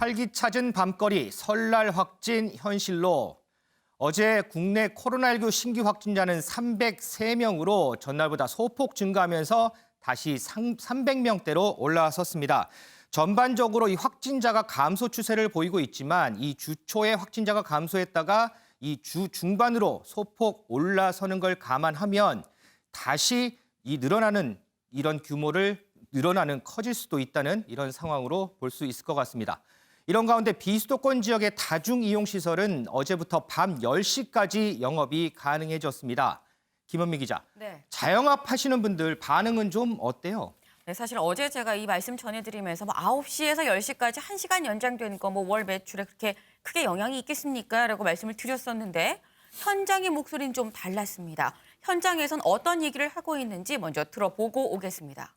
활기차진 밤거리, 설날 확진 현실로. 어제 국내 코로나19 신규 확진자는 303명으로 전날보다 소폭 증가하면서 다시 300명대로 올라섰습니다. 전반적으로 이 확진자가 감소 추세를 보이고 있지만 이 주 초에 확진자가 감소했다가 이 주 중반으로 소폭 올라서는 걸 감안하면 다시 이 늘어나는 이런 규모를 커질 수도 있다는 이런 상황으로 볼 수 있을 것 같습니다. 이런 가운데 비수도권 지역의 다중이용시설은 어제부터 밤 10시까지 영업이 가능해졌습니다. 김은미 기자, 네. 자영업 하시는 분들 반응은 좀 어때요? 네, 사실 어제 제가 이 말씀 전해드리면서 9시에서 10시까지 1시간 연장된 거 월 매출에 그렇게 크게 영향이 있겠습니까? 라고 말씀을 드렸었는데 현장의 목소리는 좀 달랐습니다. 현장에선 어떤 얘기를 하고 있는지 먼저 들어보고 오겠습니다.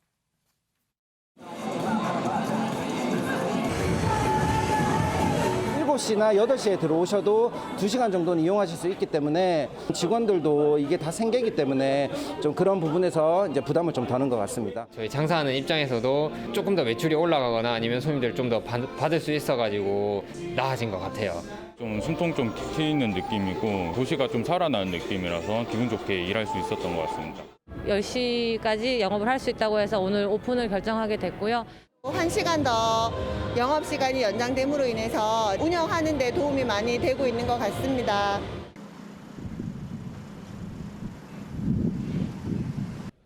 7시나 8시에 들어오셔도 2시간 정도는 이용하실 수 있기 때문에 직원들도 이게 다 생계이기 때문에 좀 그런 부분에서 이제 부담을 좀 더는 것 같습니다. 저희 장사하는 입장에서도 조금 더 매출이 올라가거나 아니면 손님들 좀 더 받을 수 있어가지고 나아진 것 같아요. 좀 숨통 좀 트이는 느낌이고 도시가 좀 살아나는 느낌이라서 기분 좋게 일할 수 있었던 것 같습니다. 10시까지 영업을 할 수 있다고 해서 오늘 오픈을 결정하게 됐고요. 1시간 더 영업시간이 연장됨으로 인해서 운영하는 데 도움이 많이 되고 있는 것 같습니다.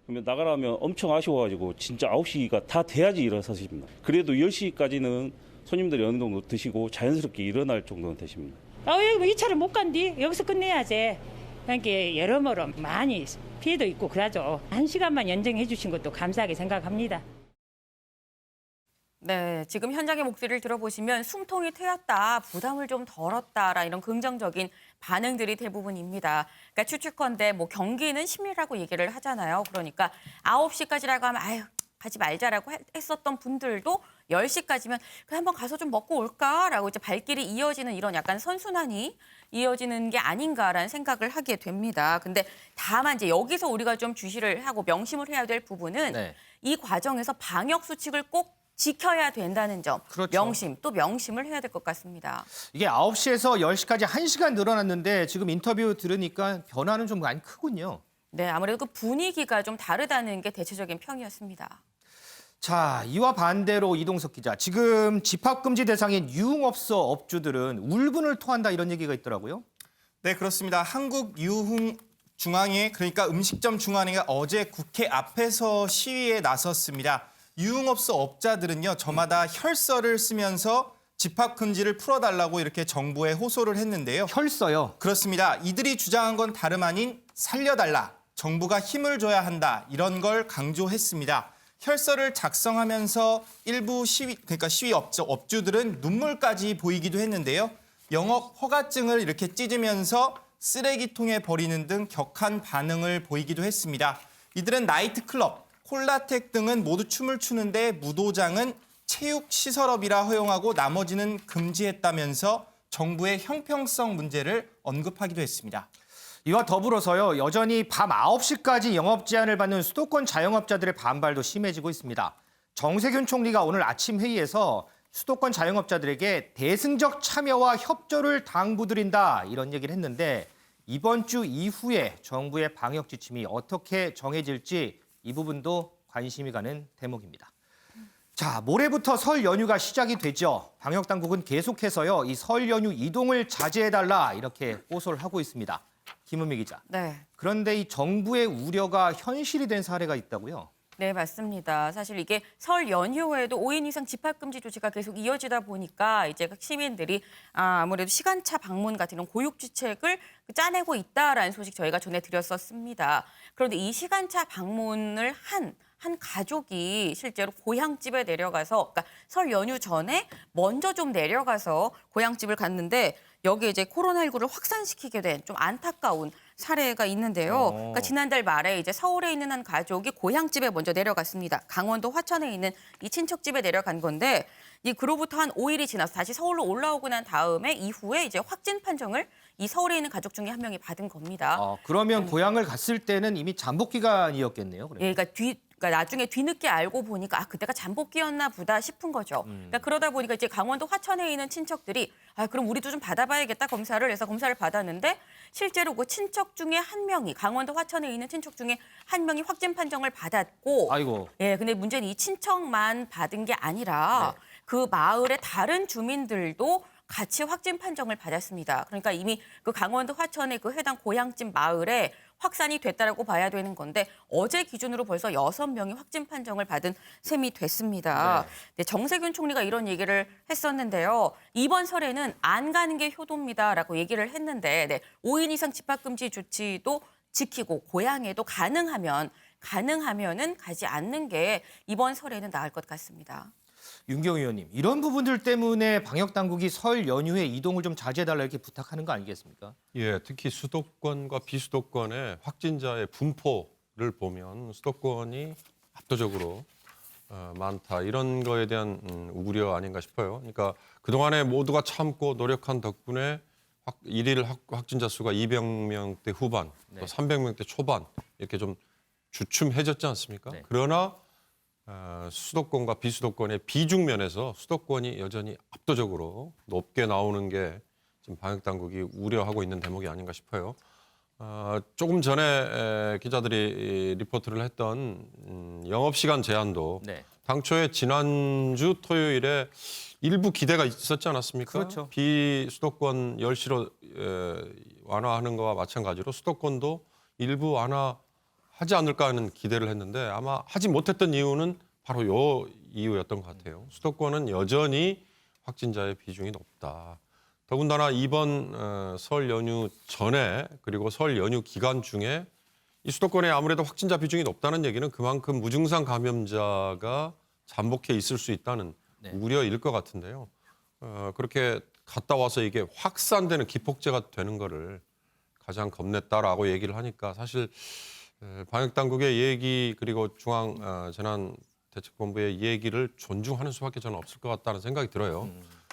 그러면 나가라면 엄청 아쉬워가지고 진짜 9시가 다 돼야지 일어서십니다. 그래도 10시까지는 손님들이 어느 정도 드시고 자연스럽게 일어날 정도는 되십니다. 여기 뭐 2차를 못 간디? 여기서 끝내야지. 그러니까 여러모로 많이 피해도 있고 그러죠. 1시간만 연장해 주신 것도 감사하게 생각합니다. 네, 지금 현장의 목소리를 들어보시면 숨통이 트였다, 부담을 좀 덜었다라 이런 긍정적인 반응들이 대부분입니다. 그러니까 추측컨대 경기는 심리라고 얘기를 하잖아요. 그러니까 9시까지라고 하면 아유 가지 말자라고 했었던 분들도 10시까지면 그냥 한번 가서 좀 먹고 올까라고 이제 발길이 이어지는 이런 약간 선순환이 이어지는 게 아닌가라는 생각을 하게 됩니다. 근데 다만 이제 여기서 우리가 좀 주시를 하고 명심을 해야 될 부분은 네. 이 과정에서 방역 수칙을 꼭 지켜야 된다는 점, 그렇죠. 명심을 해야 될 것 같습니다. 이게 9시에서 10시까지 1시간 늘어났는데 지금 인터뷰 들으니까 변화는 좀 많이 크군요. 네, 아무래도 그 분위기가 좀 다르다는 게 대체적인 평이었습니다. 자, 이와 반대로 이동석 기자, 지금 집합금지 대상인 유흥업소 업주들은 울분을 토한다 이런 얘기가 있더라고요. 네, 그렇습니다. 한국유흥중앙회, 그러니까 음식점 중앙회가 어제 국회 앞에서 시위에 나섰습니다. 유흥업소 업자들은요, 저마다 혈서를 쓰면서 집합금지를 풀어달라고 이렇게 정부에 호소를 했는데요. 혈서요? 그렇습니다. 이들이 주장한 건 다름 아닌 살려달라, 정부가 힘을 줘야 한다, 이런 걸 강조했습니다. 혈서를 작성하면서 일부 시위 업주들은 눈물까지 보이기도 했는데요. 영업 허가증을 이렇게 찢으면서 쓰레기통에 버리는 등 격한 반응을 보이기도 했습니다. 이들은 나이트클럽, 콜라텍 등은 모두 춤을 추는데 무도장은 체육시설업이라 허용하고 나머지는 금지했다면서 정부의 형평성 문제를 언급하기도 했습니다. 이와 더불어서요, 여전히 밤 9시까지 영업 제한을 받는 수도권 자영업자들의 반발도 심해지고 있습니다. 정세균 총리가 오늘 아침 회의에서 수도권 자영업자들에게 대승적 참여와 협조를 당부드린다 이런 얘기를 했는데 이번 주 이후에 정부의 방역 지침이 어떻게 정해질지 이 부분도 관심이 가는 대목입니다. 자, 모레부터 설 연휴가 시작이 되죠. 방역 당국은 계속해서요, 이 설 연휴 이동을 자제해달라 이렇게 호소를 하고 있습니다. 김은미 기자. 네. 그런데 이 정부의 우려가 현실이 된 사례가 있다고요? 네, 맞습니다. 사실 이게 설 연휴에도 5인 이상 집합금지 조치가 계속 이어지다 보니까 이제 각 시민들이 아무래도 시간차 방문 같은 이런 고육지책을 짜내고 있다라는 소식 저희가 전해드렸었습니다. 그런데 이 시간차 방문을 한 가족이 실제로 고향집에 내려가서, 그러니까 설 연휴 전에 먼저 좀 내려가서 고향집을 갔는데 여기에 이제 코로나19를 확산시키게 된 좀 안타까운 사례가 있는데요. 그러니까 지난달 말에 이제 서울에 있는 한 가족이 고향집에 먼저 내려갔습니다. 강원도 화천에 있는 이 친척집에 내려간 건데 그로부터 한 5일이 지나서 다시 서울로 올라오고 난 다음에 이후에 이제 확진 판정을 이 서울에 있는 가족 중에 한 명이 받은 겁니다. 그러면 고향을 갔을 때는 이미 잠복 기간이었겠네요. 그러면. 예, 그러니까 그러니까 나중에 뒤늦게 알고 보니까 그때가 잠복기였나 보다 싶은 거죠. 그러니까 그러다 보니까 이제 강원도 화천에 있는 친척들이 그럼 우리도 좀 받아봐야겠다 검사를 해서 검사를 받았는데 실제로 그 친척 중에 한 명이 강원도 화천에 있는 친척 중에 한 명이 확진 판정을 받았고 아이고. 예, 근데 문제는 이 친척만 받은 게 아니라 그 마을의 다른 주민들도 같이 확진 판정을 받았습니다. 그러니까 이미 그 강원도 화천의 그 해당 고향집 마을에 확산이 됐다라고 봐야 되는 건데 어제 기준으로 벌써 6명이 확진 판정을 받은 셈이 됐습니다. 네, 정세균 총리가 이런 얘기를 했었는데요. 이번 설에는 안 가는 게 효도입니다라고 얘기를 했는데 5인 이상 집합금지 조치도 지키고 고향에도 가능하면은 가지 않는 게 이번 설에는 나을 것 같습니다. 윤경 의원님, 이런 부분들 때문에 방역 당국이 설 연휴에 이동을 좀 자제해달라 이렇게 부탁하는 거 아니겠습니까? 예, 특히 수도권과 비수도권의 확진자의 분포를 보면 수도권이 압도적으로 많다. 이런 거에 대한 우려 아닌가 싶어요. 그러니까 그동안에 모두가 참고 노력한 덕분에 일일 확진자 수가 200명대 후반, 또 300명대 초반 이렇게 좀 주춤해졌지 않습니까? 네. 그러나 수도권과 비수도권의 비중 면에서 수도권이 여전히 압도적으로 높게 나오는 게 지금 방역 당국이 우려하고 있는 대목이 아닌가 싶어요. 조금 전에 기자들이 리포트를 했던 영업시간 제한도 당초에 지난주 토요일에 일부 기대가 있었지 않았습니까? 그렇죠. 비수도권 10시로 완화하는 거와 마찬가지로 수도권도 일부 완화하지 않을까 하는 기대를 했는데 아마 하지 못했던 이유는 바로 요 이유였던 것 같아요. 수도권은 여전히 확진자의 비중이 높다. 더군다나 이번 설 연휴 전에 그리고 설 연휴 기간 중에 이 수도권에 아무래도 확진자 비중이 높다는 얘기는 그만큼 무증상 감염자가 잠복해 있을 수 있다는 우려일 것 같은데요. 그렇게 갔다 와서 이게 확산되는 기폭제가 되는 거를 가장 겁냈다라고 얘기를 하니까 사실 방역 당국의 얘기 그리고 중앙재난대책본부의 얘기를 존중하는 수밖에 저는 없을 것 같다는 생각이 들어요.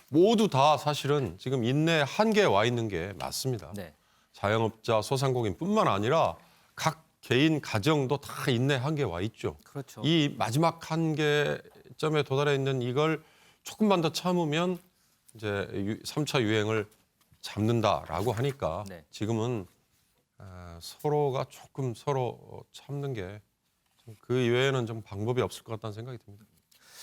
모두 다 사실은 지금 인내 한계에 와 있는 게 맞습니다. 자영업자, 소상공인뿐만 아니라 각 개인 가정도 다 인내 한계에 와 있죠. 그렇죠. 이 마지막 한계점에 도달해 있는 이걸 조금만 더 참으면 이제 3차 유행을 잡는다라고 하니까 지금은 서로가 조금 서로 참는 게 그 이외에는 좀 방법이 없을 것 같다는 생각이 듭니다.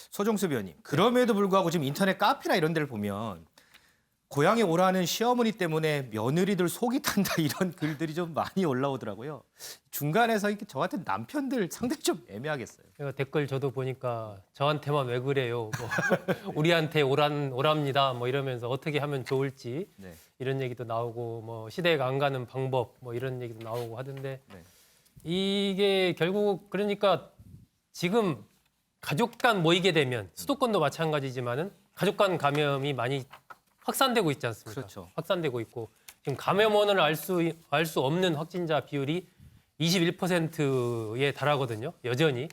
소정수 위원님, 그럼에도 불구하고 지금 인터넷 카페나 이런 데를 보면 고향에 오라는 시어머니 때문에 며느리들 속이 탄다 이런 글들이 좀 많이 올라오더라고요. 중간에서 이렇게 저 같은 남편들 상당히 좀 애매하겠어요. 댓글 저도 보니까 저한테만 왜 그래요? 뭐 우리한테 오랍니다. 뭐 이러면서 어떻게 하면 좋을지 이런 얘기도 나오고 뭐 시대가 안 가는 방법 뭐 이런 얘기도 나오고 하던데 이게 결국 그러니까 지금 가족 간 모이게 되면 수도권도 마찬가지지만은 가족 간 감염이 많이 확산되고 있지 않습니까? 그렇죠. 확산되고 있고 지금 감염원을 알 수 없는 확진자 비율이 21%에 달하거든요. 여전히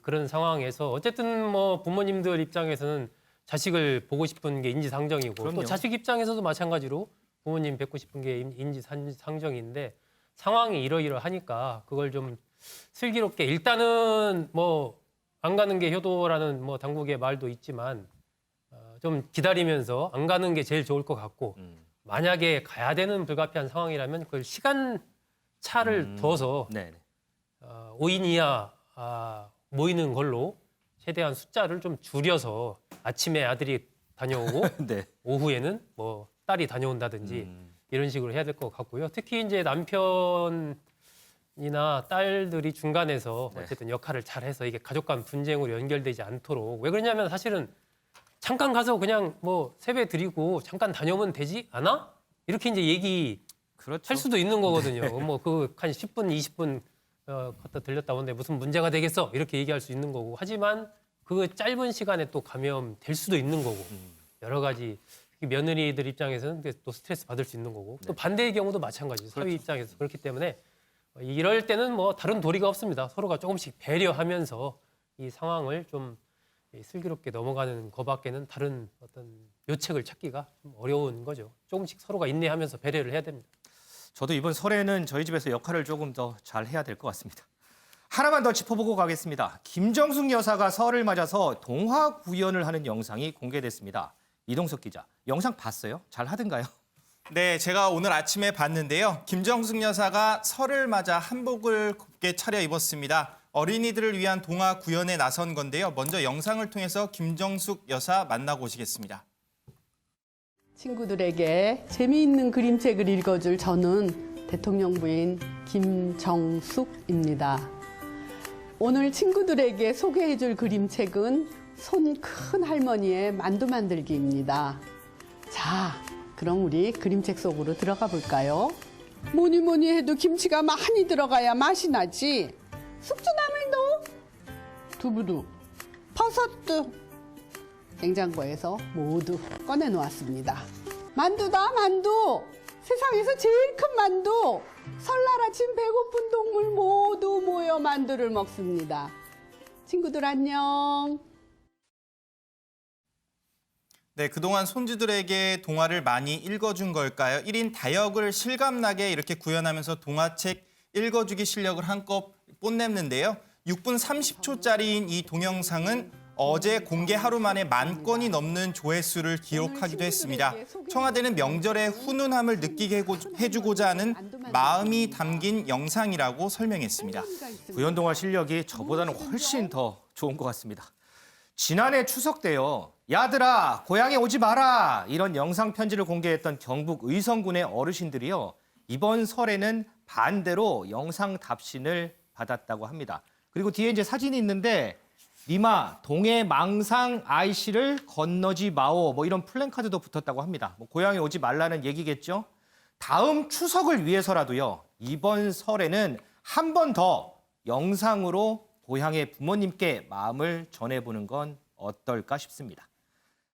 그런 상황에서 어쨌든 뭐 부모님들 입장에서는 자식을 보고 싶은 게 인지상정이고 그럼요. 또 자식 입장에서도 마찬가지로 부모님 뵙고 싶은 게 인지상정인데 상황이 이러이러하니까 그걸 좀 슬기롭게 일단은 뭐 안 가는 게 효도라는 뭐 당국의 말도 있지만 좀 기다리면서 안 가는 게 제일 좋을 것 같고 만약에 가야 되는 불가피한 상황이라면 그걸 시간 차를 둬서 5인 이하 모이는 걸로 최대한 숫자를 좀 줄여서 아침에 아들이 다녀오고 오후에는 뭐 딸이 다녀온다든지 이런 식으로 해야 될 것 같고요. 특히 이제 남편이나 딸들이 중간에서 어쨌든 역할을 잘해서 이게 가족 간 분쟁으로 연결되지 않도록 왜 그러냐면 사실은 잠깐 가서 그냥 뭐 세배 드리고 잠깐 다녀오면 되지 않아? 이렇게 이제 얘기 할 수도 있는 거거든요. 뭐 그 한 10분, 20분 갔다 들렸다 오는데 무슨 문제가 되겠어? 이렇게 얘기할 수 있는 거고. 하지만 그 짧은 시간에 또 감염될 수도 있는 거고. 여러 가지 며느리들 입장에서는 또 스트레스 받을 수 있는 거고. 또 반대의 경우도 마찬가지죠. 사위 입장에서. 그렇기 때문에 이럴 때는 뭐 다른 도리가 없습니다. 서로가 조금씩 배려하면서 이 상황을 좀 슬기롭게 넘어가는 거밖에는 다른 어떤 묘책을 찾기가 좀 어려운 거죠. 조금씩 서로가 인내하면서 배려를 해야 됩니다. 저도 이번 설에는 저희 집에서 역할을 조금 더 잘 해야 될 것 같습니다. 하나만 더 짚어보고 가겠습니다. 김정숙 여사가 설을 맞아서 동화 구연을 하는 영상이 공개됐습니다. 이동석 기자, 영상 봤어요? 잘 하던가요? 네, 제가 오늘 아침에 봤는데요. 김정숙 여사가 설을 맞아 한복을 곱게 차려 입었습니다. 어린이들을 위한 동화 구연에 나선 건데요. 먼저 영상을 통해서 김정숙 여사 만나고 오시겠습니다. 친구들에게 재미있는 그림책을 읽어줄 저는 대통령 부인 김정숙입니다. 오늘 친구들에게 소개해줄 그림책은 손 큰 할머니의 만두 만들기입니다. 자, 그럼 우리 그림책 속으로 들어가 볼까요? 뭐니 뭐니 해도 김치가 많이 들어가야 맛이 나지. 숙주나물도, 두부도, 버섯도 냉장고에서 모두 꺼내 놓았습니다. 만두다, 만두! 세상에서 제일 큰 만두! 설날 아침 배고픈 동물 모두 모여 만두를 먹습니다. 친구들 안녕. 네, 그동안 손주들에게 동화를 많이 읽어준 걸까요? 1인 다역을 실감나게 이렇게 구현하면서 동화책 읽어주기 실력을 한껏 뽐냈는데요. 6분 30초짜리인 이 동영상은 어제 공개 하루 만에 10,000건이 넘는 조회수를 기록하기도 했습니다. 청와대는 명절의 훈훈함을 느끼게 해주고자 하는 마음이 담긴 영상이라고 설명했습니다. 구연동화 실력이 저보다는 훨씬 더 좋은 것 같습니다. 지난해 추석 때요. 야들아, 고향에 오지 마라. 이런 영상 편지를 공개했던 경북 의성군의 어르신들이요. 이번 설에는 반대로 영상 답신을 받았다고 합니다. 그리고 뒤에 이제 사진이 있는데 니마 동해 망상 아이씨를 건너지 마오 뭐 이런 플랜카드도 붙었다고 합니다. 뭐 고향에 오지 말라는 얘기겠죠. 다음 추석을 위해서라도요. 이번 설에는 한 번 더 영상으로 고향의 부모님께 마음을 전해보는 건 어떨까 싶습니다.